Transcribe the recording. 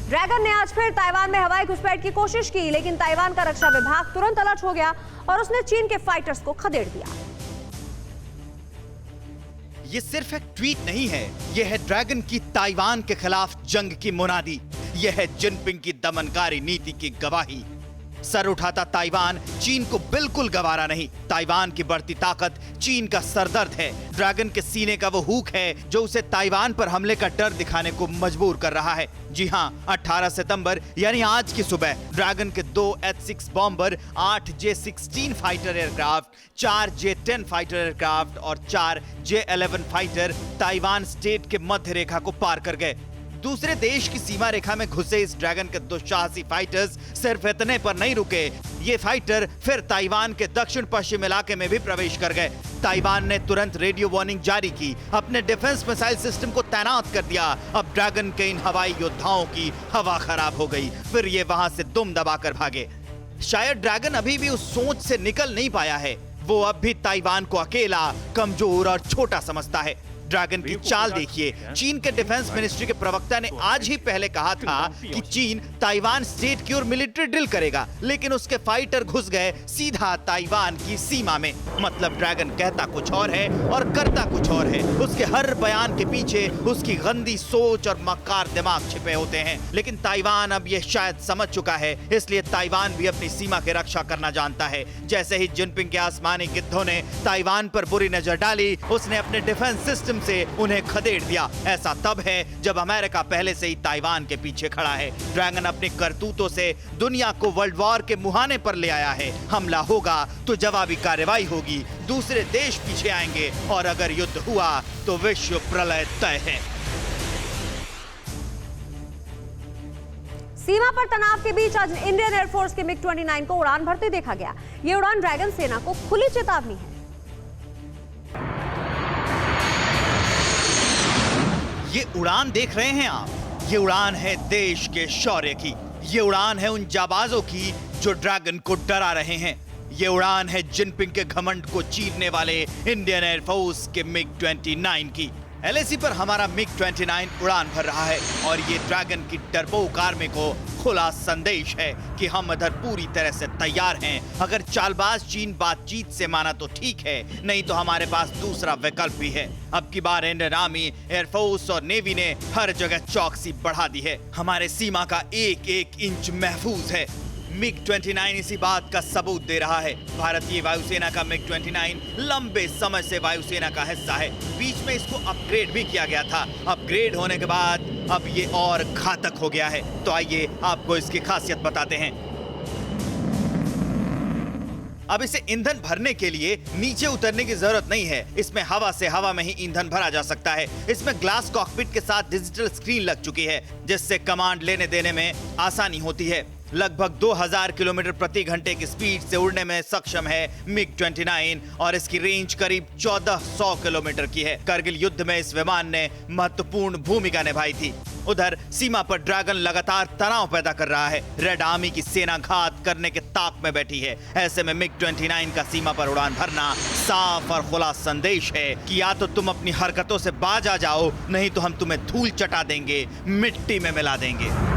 Dragon ने आज फिर ताइवान में हवाई घुसपैठ की कोशिश की, लेकिन ताइवान का रक्षा विभाग तुरंत अलर्ट हो गया और उसने चीन के फाइटर्स को खदेड़ दिया। ये सिर्फ एक ट्वीट नहीं है, यह है ड्रैगन की ताइवान के खिलाफ जंग की मुनादी। यह है जिनपिंग की दमनकारी नीति की गवाही। सर उठाता ताइवान चीन को बिल्कुल गवारा नहीं। ताइवान की बढ़ती ताकत चीन का सरदर्द है। ड्रैगन के सीने का वो हुक है जो उसे ताइवान पर हमले का डर दिखाने को मजबूर कर रहा है। जी हां, 18 सितंबर यानी आज की सुबह ड्रैगन के 2 H-6 bomber, 8 J-16 fighter aircraft, 4 J-10 fighter aircraft और 4 J-11 फाइटर ताइवान स्टेट के मध्य रेखा को पार कर गए। दूसरे देश की सीमा रेखा में घुसे इस ड्रैगन के दुस्साहसी फाइटर्स सिर्फ इतने पर नहीं रुके। ये फाइटर फिर ताइवान के दक्षिण पश्चिम इलाके में भी प्रवेश कर गए। ताइवान ने तुरंत रेडियो वार्निंग जारी की, अपने डिफेंस मिसाइल सिस्टम को तैनात कर दिया। अब ड्रैगन के इन हवाई योद्धाओं की हवा खराब हो गई, फिर ये वहां से दुम दबाकर भागे। शायद ड्रैगन अभी भी उस सोच से निकल नहीं पाया है। वो अब भी ताइवान को अकेला, कमजोर और छोटा समझता है। ड्रैगन की चाल देखिए। चीन के डिफेंस मिनिस्ट्री के प्रवक्ता ने आज ही पहले कहा था कि चीन ताइवान स्टेट की ओर मिलिट्री ड्रिल करेगा, लेकिन उसके फाइटर घुस गए सीधा ताइवान की सीमा में। मतलब ड्रैगन कहता कुछ और है और करता कुछ और है। उसके हर बयान के पीछे उसकी गंदी सोच और मक्कार दिमाग छिपे होते हैं। लेकिन ताइवान अब यह शायद समझ चुका है, इसलिए ताइवान भी अपनी सीमा की रक्षा करना जानता है। जैसे ही जिनपिंग के आसमानी गिद्धों ने ताइवान पर बुरी नजर डाली, उसने अपने डिफेंस सिस्टम से उन्हें खदेड़ दिया। ऐसा तब है जब अमेरिका पहले से ही ताइवान के पीछे खड़ा है। ड्रैगन अपनी करतूतों से दुनिया को वर्ल्ड वॉर के मुहाने पर ले आया है। हमला होगा तो जवाबी कार्रवाई होगी, दूसरे देश पीछे आएंगे और अगर युद्ध हुआ तो विश्व प्रलय तय है। सीमा पर तनाव के बीच आज इंडियन एयरफोर्स के MiG-29 को उड़ान भरते देखा गया। ये उड़ान ड्रैगन सेना को खुली चेतावनी है। ये उड़ान देख रहे हैं आप, ये उड़ान है देश के शौर्य की। ये उड़ान है उन जाबाजों की जो ड्रैगन को डरा रहे हैं। ये उड़ान है जिनपिंग के घमंड को चीरने वाले इंडियन एयरफोर्स के MiG-29 की। LAC पर हमारा MiG-29 उड़ान भर रहा है और ये ड्रैगन की डरपोक आर्मी को खुला संदेश है कि हम इधर पूरी तरह से तैयार हैं। अगर चालबाज चीन बातचीत से माना तो ठीक है, नहीं तो हमारे पास दूसरा विकल्प भी है। अब की बार इंडियन आर्मी, एयरफोर्स और नेवी ने हर जगह चौकसी बढ़ा दी है। हमारे सीमा का एक एक इंच महफूज है। MiG-29 इसी बात का सबूत दे रहा है। भारतीय वायुसेना का MiG-29 लंबे समय से वायुसेना का हिस्सा है। बीच में इसको अपग्रेड भी किया गया था। अपग्रेड होने के बाद अब ये और घातक हो गया है। तो आइए आपको इसकी खासियत बताते हैं। अब इसे ईंधन भरने के लिए नीचे उतरने की जरूरत नहीं है। इसमें हवा से हवा में ही ईंधन भरा जा सकता है। इसमें ग्लास कॉकपिट के साथ डिजिटल स्क्रीन लग चुकी है, जिससे कमांड लेने देने में आसानी होती है। लगभग 2000 किलोमीटर प्रति घंटे की स्पीड से उड़ने में सक्षम है MiG-29 और इसकी रेंज करीब 1400 किलोमीटर की है। करगिल युद्ध में इस विमान ने महत्वपूर्ण भूमिका निभाई थी। उधर सीमा पर ड्रैगन लगातार तनाव पैदा कर रहा है। रेड आर्मी की सेना घात करने के ताक में बैठी है। ऐसे में MiG-29 का सीमा पर उड़ान भरना साफ और खुला संदेश है कि या तो तुम अपनी हरकतों से बाज आ जाओ, नहीं तो हम तुम्हें धूल चटा देंगे, मिट्टी में मिला देंगे।